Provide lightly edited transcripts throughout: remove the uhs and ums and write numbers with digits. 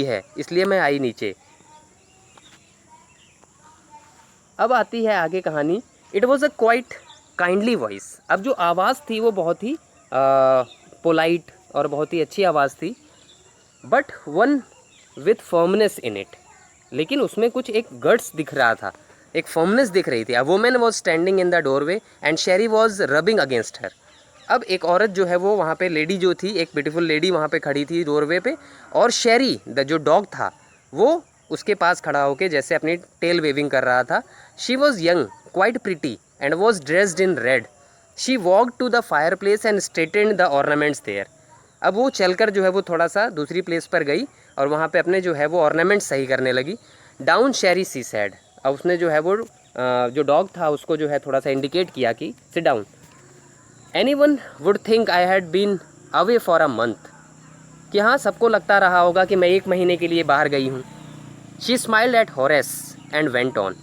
है, इसलिए मैं आई नीचे। अब आती है आगे कहानी। It was a quite kindly voice. अब जो आवाज़ थी वो बहुत ही पोलाइट और बहुत ही अच्छी आवाज़ थी, but one with firmness in it. लेकिन उसमें कुछ एक गट्स दिख रहा था, एक फर्मनेस दिख रही थी। A woman was standing in the doorway and Sherry was rubbing against her. अब एक औरत जो है वो वहाँ पे लेडी जो थी, एक ब्यूटीफुल लेडी वहाँ पे खड़ी थी डोरवे पे, और शेरी द जो डॉग था वो उसके पास खड़ा होके जैसे अपनी टेल वेविंग कर रहा था। She was young, quite pretty and was dressed in red. She walk to the fireplace and straightened the ornaments there. अब वो चलकर जो है वो थोड़ा सा दूसरी प्लेस पर गई और वहाँ पे अपने जो है वो ऑर्नामेंट सही करने लगी। डाउन शेरी सी सैड। अब उसने जो है वो जो डॉग था उसको जो है थोड़ा सा इंडिकेट किया कि sit down. Anyone would think I had been away for a month. कि हाँ, सबको लगता रहा होगा कि मैं 1 महीने के लिए बाहर गई हूँ। She smiled at Horace and went on.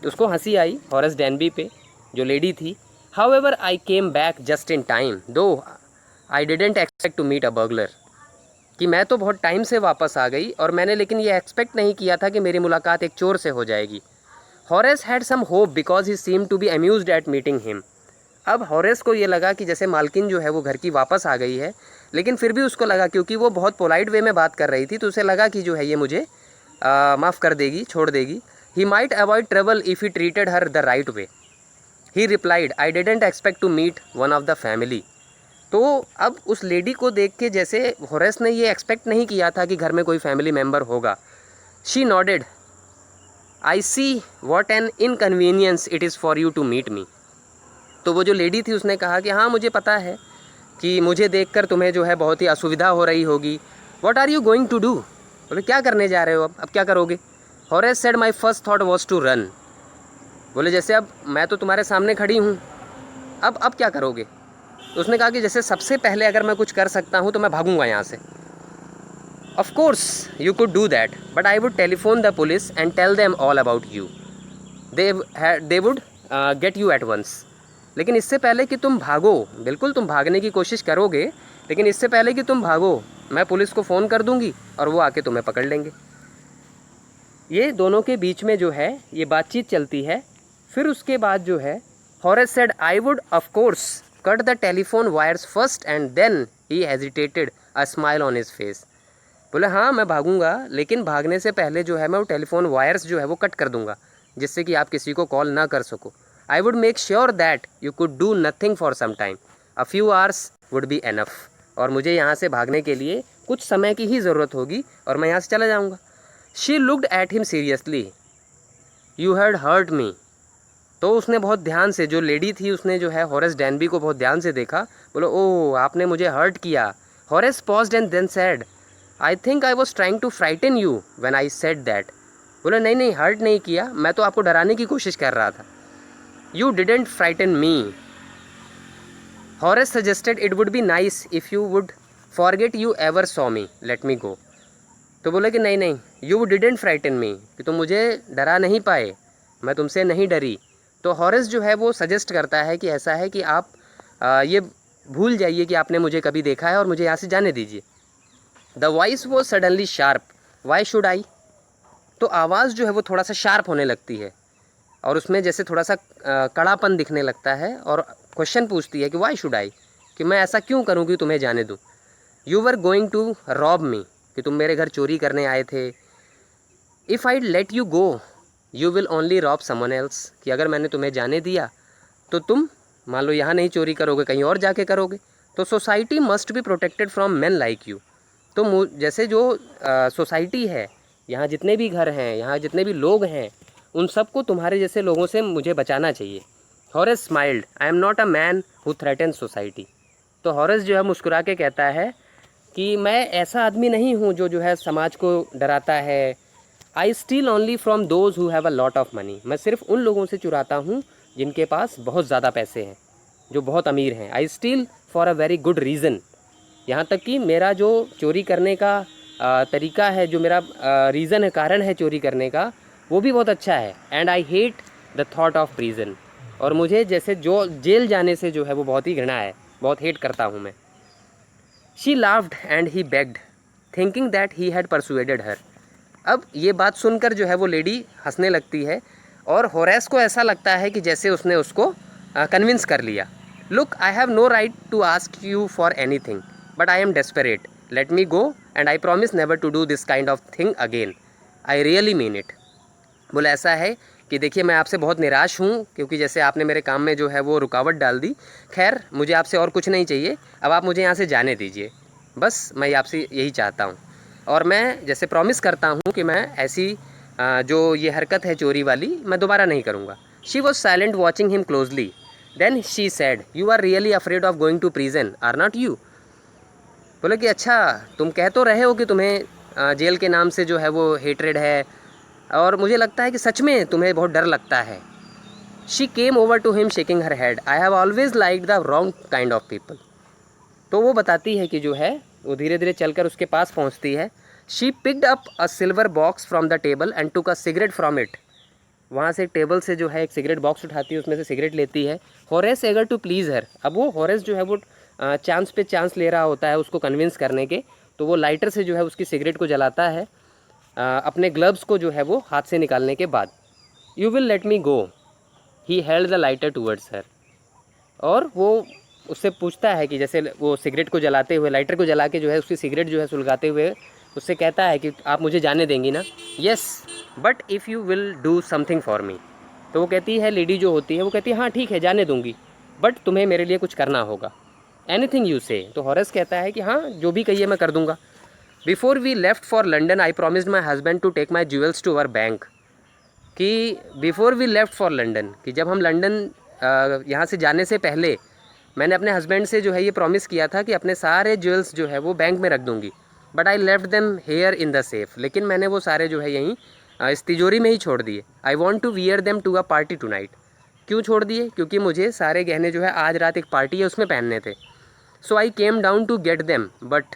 उसको हंसी आई हॉरेस डैनबी पे, जो लेडी थी। However I came back just in time though I didn't expect to meet a burglar. कि मैं तो बहुत टाइम से वापस आ गई और मैंने लेकिन ये एक्सपेक्ट नहीं किया था कि मेरी मुलाकात एक चोर से हो जाएगी। Horace had some hope because he seem to be amused at meeting him. अब हॉरेस को ये लगा कि जैसे मालकिन जो है वो घर की वापस आ गई है, लेकिन फिर भी उसको लगा, क्योंकि वो बहुत पोलाइट वे में बात कर रही थी, तो उसे लगा कि जो है ये मुझे माफ़ कर देगी, छोड़ देगी। He might avoid trouble if he treated her the right way. He replied I didn't expect to meet one of the family. तो अब उस लेडी को देख के जैसे हॉरेस ने ये एक्सपेक्ट नहीं किया था कि घर में कोई फैमिली मेम्बर होगा। She nodded I see what an inconvenience it is for you to meet me. तो वो जो लेडी थी उसने कहा कि हाँ, मुझे पता है कि मुझे देखकर तुम्हें जो है बहुत ही असुविधा हो रही होगी। What are you going to do. बोले क्या करने जा रहे हो, अब क्या करोगे। Horace said my first thought was to run. बोले जैसे अब मैं तो तुम्हारे सामने खड़ी हूँ, अब क्या करोगे। तो उसने कहा कि जैसे सबसे पहले अगर मैं कुछ कर सकता हूँ तो मैं भागूंगा यहाँ से। Of course you could do that but I would telephone the police and tell them all about you. They would get you at once. लेकिन इससे पहले कि तुम भागो, बिल्कुल तुम भागने की कोशिश करोगे, लेकिन इससे पहले कि तुम भागो मैं पुलिस को फ़ोन कर दूंगी और वो आके तुम्हें पकड़ लेंगे। ये दोनों के बीच में जो है ये बातचीत चलती है। फिर उसके बाद जो है Horace said I would of course cut the telephone wires first and then he hesitated a smile on his face. बोले हाँ, मैं भागूंगा, लेकिन भागने से पहले जो है मैं वो टेलीफोन वायर्स जो है वो कट कर दूंगा, जिससे कि आप किसी को कॉल ना कर सको। I would make sure that you could do nothing for some time, a few hours would be enough. और मुझे यहाँ से भागने के लिए कुछ समय की ही ज़रूरत होगी और मैं यहाँ से चला जाऊँगा। She looked at him seriously. You had hurt me. तो उसने बहुत ध्यान से, जो लेडी थी उसने जो है हॉरेस डैनबी को बहुत ध्यान से देखा। बोलो ओह, आपने मुझे हर्ट किया। Horace paused and then said I think I was trying to frighten you when I said that. बोले नहीं नहीं, हर्ट नहीं किया, मैं तो आपको डराने की कोशिश कर रहा था। You didn't frighten me. Horace suggested it would be nice if you would forget you ever saw me, let me go. तो बोले कि नहीं नहीं, यू डिडेंट फ्राइटन मी, कि तुम मुझे डरा नहीं पाए, मैं तुमसे नहीं डरी। तो हॉरेस जो है वो सजेस्ट करता है कि ऐसा है कि आप ये भूल जाइए कि आपने मुझे कभी देखा है और मुझे यहाँ से जाने दीजिए। द वॉइस वो suddenly sharp, why should I. तो आवाज़ जो है वो थोड़ा सा शार्प होने लगती है और उसमें जैसे थोड़ा सा कड़ापन दिखने लगता है और क्वेश्चन पूछती है कि वाई शुड आई, कि मैं ऐसा क्यों करूँ कि तुम्हें जाने दूँ। You were going to rob me, कि तुम मेरे घर चोरी करने आए थे। If I let you go you will only rob someone else, कि अगर मैंने तुम्हें जाने दिया तो तुम मान लो यहाँ नहीं चोरी करोगे, कहीं और जाके करोगे। तो society must be protected from man like you. तो जैसे जो सोसाइटी है, यहाँ जितने भी घर हैं, यहाँ जितने भी लोग हैं, उन सबको तुम्हारे जैसे लोगों से मुझे बचाना चाहिए। Horace smiled I am not a man who threaten society. तो हॉरेस जो है मुस्कुरा के कहता है कि मैं ऐसा आदमी नहीं हूँ जो है समाज को डराता है। I steal only from those who have a lot of money. मैं सिर्फ उन लोगों से चुराता हूँ जिनके पास बहुत ज़्यादा पैसे हैं, जो बहुत अमीर हैं। I steal for a very good reason. यहाँ तक कि मेरा जो चोरी करने का तरीका है, जो मेरा रीज़न है, कारण है चोरी करने का, वो भी बहुत अच्छा है। And I hate the thought of prison. और मुझे जैसे जो जेल जाने से जो है वो बहुत ही घृणा है, बहुत हेट करता हूँ मैं। She laughed and he begged thinking that he had persuaded her. अब ये बात सुनकर जो है वो लेडी हंसने लगती है और होरेस को ऐसा लगता है कि जैसे उसने उसको कन्विंस कर लिया। Look, I have no right to ask you for anything, but I am desperate, let me go and I promise never to do this kind of thing again, I really mean it. बोला ऐसा है कि देखिए मैं आपसे बहुत निराश हूँ, क्योंकि जैसे आपने मेरे काम में जो है वो रुकावट डाल दी। खैर मुझे आपसे और कुछ नहीं चाहिए, अब आप मुझे यहाँ से जाने दीजिए, बस मैं आपसे यही चाहता हूँ। और मैं जैसे प्रॉमिस करता हूँ कि मैं ऐसी जो ये हरकत है चोरी वाली, मैं दोबारा नहीं करूँगा। She was silent watching him closely, then she said, you are really afraid of going to prison, are not you. बोले कि अच्छा, तुम कह तो रहे हो कि तुम्हें जेल के नाम से जो है वो हेट्रेड है, और मुझे लगता है कि सच में तुम्हें बहुत डर लगता है। She came over to him shaking her head, I have always like the wrong kind of people. तो वो बताती है कि जो है वो धीरे धीरे चलकर उसके पास पहुंचती है। She picked up a silver box from the table and took a cigarette from it. वहाँ से एक टेबल से जो है एक सिगरेट बॉक्स उठाती है, उसमें से सिगरेट लेती है। होरेस एगर टू प्लीज़ हर, अब वो होरेस जो है वो चांस पे चांस ले रहा होता है उसको कन्विंस करने के, तो वो लाइटर से जो है उसकी सिगरेट को जलाता है अपने ग्लव्स को जो है वो हाथ से निकालने के बाद। You will let me go, he held the lighter towards her. और वो उससे पूछता है कि जैसे वो सिगरेट को जलाते हुए, लाइटर को जला के जो है उसकी सिगरेट जो है सुलगाते हुए उससे कहता है कि आप मुझे जाने देंगी ना। Yes, but if you will do something for me. तो वो कहती है, लेडी जो होती है वो कहती है हाँ ठीक है जाने दूंगी, बट तुम्हें मेरे लिए कुछ करना होगा। एनीथिंग यू से। तो हॉरेस कहता है कि हाँ जो भी कहिए मैं कर दूंगा। Before we left for London I promised my husband to take my jewels to our bank. कि before we left for London, कि जब हम लंदन यहाँ से जाने से पहले मैंने अपने हस्बैंड से जो है ये प्रॉमिस किया था कि अपने सारे ज्वेल्स जो है वो बैंक में रख दूँगी, but I left them here in the safe. लेकिन मैंने वो सारे जो है यहीं इस तिजोरी में ही छोड़ दिए। I want to wear them to a party tonight. क्यों छोड़ दिए? क्योंकि मुझे सारे गहने जो है आज रात एक पार्टी है उसमें पहनने थे। So I came down to get them, but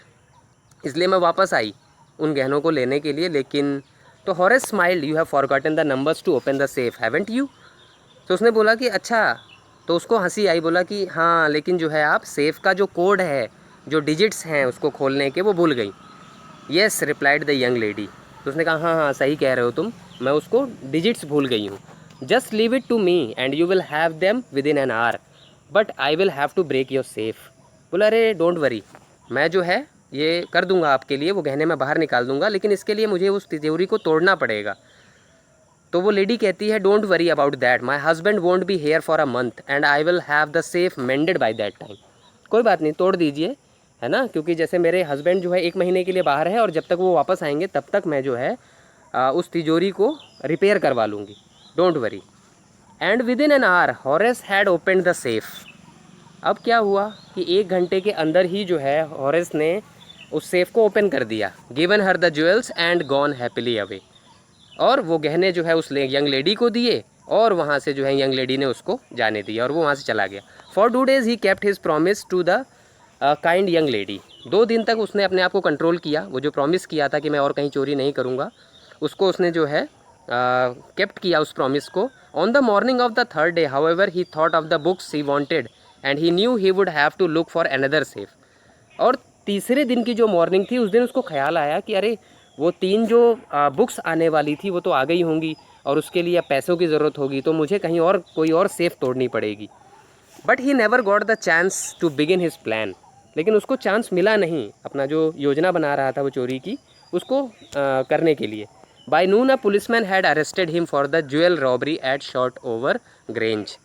इसलिए मैं वापस आई उन गहनों को लेने के लिए। लेकिन तो Horace smiled, you have forgotten the numbers to open the safe haven't you. तो उसने बोला कि अच्छा, तो उसको हंसी आई, बोला कि हाँ लेकिन जो है आप सेफ़ का जो कोड है, जो डिजिट्स हैं उसको खोलने के, वो भूल गई। Yes replied the young lady. तो उसने कहा हाँ हाँ सही कह रहे हो तुम, मैं उसको डिजिट्स भूल गई हूँ। Just leave it to me and you will have them within an hour, but I will have to break your safe. बोला अरे डोंट वरी, मैं जो है ये कर दूंगा आपके लिए, वो गहने मैं बाहर निकाल दूंगा, लेकिन इसके लिए मुझे उस तिजोरी को तोड़ना पड़ेगा। तो वो लेडी कहती है don't worry about that, my husband won't be here for a month and I will have the safe मेंडेड by that time. कोई बात नहीं, तोड़ दीजिए, है ना, क्योंकि जैसे मेरे हस्बैंड जो है 1 महीने के लिए बाहर है और जब तक वो वापस आएंगे तब तक मैं जो है उस तिजोरी को रिपेयर करवा लूँगी, don't worry. And with in an our Horace had opened the safe. अब क्या हुआ कि 1 घंटे के अंदर ही जो है हॉरेस ने उस सेफ को ओपन कर दिया। Given her the jewels and gone happily away. और वो गहने जो है उस यंग लेडी को दिए और वहाँ से जो है यंग लेडी ने उसको जाने दिया और वो वहाँ से चला गया। For 2 days he kept his promise to the kind young lady. 2 दिन तक उसने अपने आप को कंट्रोल किया। वो जो प्रॉमिस किया था कि मैं और कहीं चोरी नहीं करूँगा, उसको उसने जो है केप्ट किया उस प्रॉमिस को। On the morning of the 3rd day however he thought of the books he wanted and he knew he would have to look for another safe. और तीसरे दिन की जो मॉर्निंग थी उस दिन उसको ख्याल आया कि अरे वो 3 जो बुक्स आने वाली थी वो तो आ गई होंगी और उसके लिए अब पैसों की ज़रूरत होगी, तो मुझे कहीं और कोई और सेफ तोड़नी पड़ेगी। But he never got the chance to begin his plan. लेकिन उसको चांस मिला नहीं अपना जो योजना बना रहा था वो चोरी की, उसको करने के लिए। By noon a policeman had arrested him for the jewel robbery at Short Over Grange.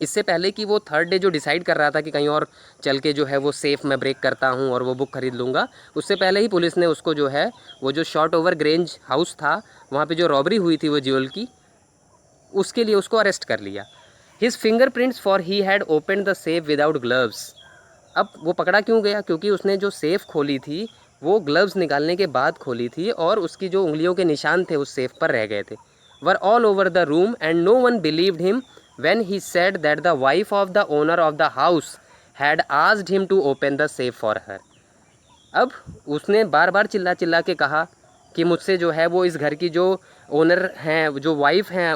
इससे पहले कि वो 3rd day जो डिसाइड कर रहा था कि कहीं और चल के जो है वो सेफ़ मैं ब्रेक करता हूँ और वो बुक खरीद लूँगा, उससे पहले ही पुलिस ने उसको जो है वो जो शॉर्ट ओवर ग्रेंज हाउस था वहाँ पे जो रॉबरी हुई थी वो ज्वेल की, उसके लिए उसको अरेस्ट कर लिया। His fingerprints for he had opened the safe without gloves. अब वो पकड़ा क्यों गया? क्योंकि उसने जो सेफ़ खोली थी वो ग्लव्स निकालने के बाद खोली थी और उसकी जो उंगलियों के निशान थे उस सेफ़ पर रह गए थे। Were all over the room and no one believed him when he said that the wife of the owner of the house had asked him to open the safe for her। अब उसने बार बार चिल्ला चिल्ला के कहा कि मुझसे जो है वो इस घर की जो ओनर हैं, जो वाइफ हैं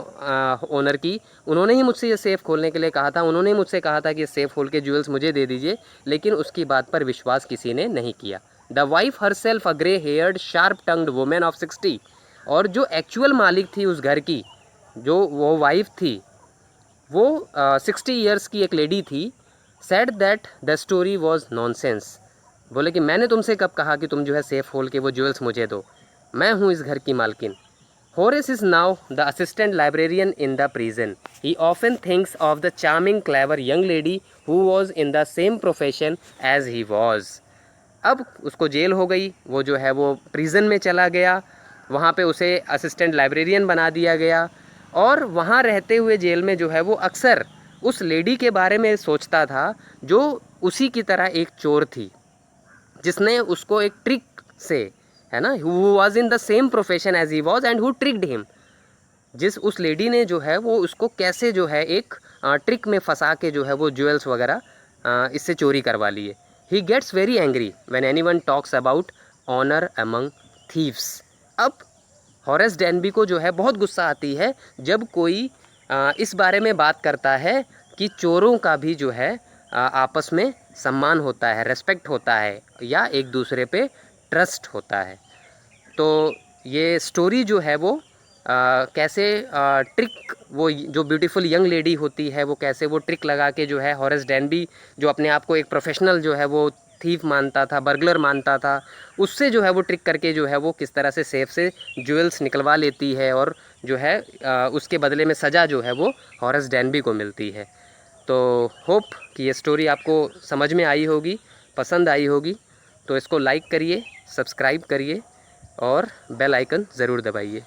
ओनर की, उन्होंने ही मुझसे ये सेफ़ खोलने के लिए कहा था, उन्होंने ही मुझसे कहा था कि ये सेफ़ खोल के ज्वेल्स मुझे दे दीजिए, लेकिन उसकी बात पर विश्वास किसी ने नहीं किया। The wife herself a grey haired sharp tongued woman of 60। और जो एक्चुअल मालिक थी उस घर की, जो वो वाइफ थी, वो 60 ईयर्स की एक लेडी थी। Said that the story was nonsense. बोले कि मैंने तुमसे कब कहा कि तुम जो है सेफ खोल के वो ज्वेल्स मुझे दो, मैं हूँ इस घर की मालकिन। Horace is now the assistant librarian in the prison. He often thinks of the charming, clever young lady who was in the same profession as he was. अब उसको जेल हो गई, वो जो है वो प्रिजन में चला गया, वहाँ पे उसे असिस्टेंट लाइब्रेरियन बना दिया गया। और वहाँ रहते हुए जेल में जो है वो अक्सर उस लेडी के बारे में सोचता था जो उसी की तरह एक चोर थी, जिसने उसको एक ट्रिक से, है ना, who was in the same profession as he was and who tricked him. जिस उस लेडी ने जो है वो उसको कैसे जो है एक ट्रिक में फंसा के जो है वो ज्वेल्स वगैरह इससे चोरी करवा लिए। He gets very angry when anyone talks about honour among thieves. अब हॉरेस डेनबी को जो है बहुत गुस्सा आती है जब कोई इस बारे में बात करता है कि चोरों का भी जो है आपस में सम्मान होता है, रेस्पेक्ट होता है, या एक दूसरे पे ट्रस्ट होता है। तो ये स्टोरी जो है वो कैसे ट्रिक, वो जो ब्यूटीफुल यंग लेडी होती है वो कैसे वो ट्रिक लगा के जो है हॉरेस डेनबी, जो अपने आप को एक प्रोफेशनल जो है वो थीफ मानता था, बर्गलर मानता था, उससे जो है वो ट्रिक करके जो है वो किस तरह से सेफ से ज्वेल्स निकलवा लेती है, और जो है उसके बदले में सज़ा जो है वो हॉरेस डेनबी को मिलती है। तो होप कि ये स्टोरी आपको समझ में आई होगी, पसंद आई होगी। तो इसको लाइक करिए, सब्सक्राइब करिए और बेल आइकन ज़रूर दबाइए।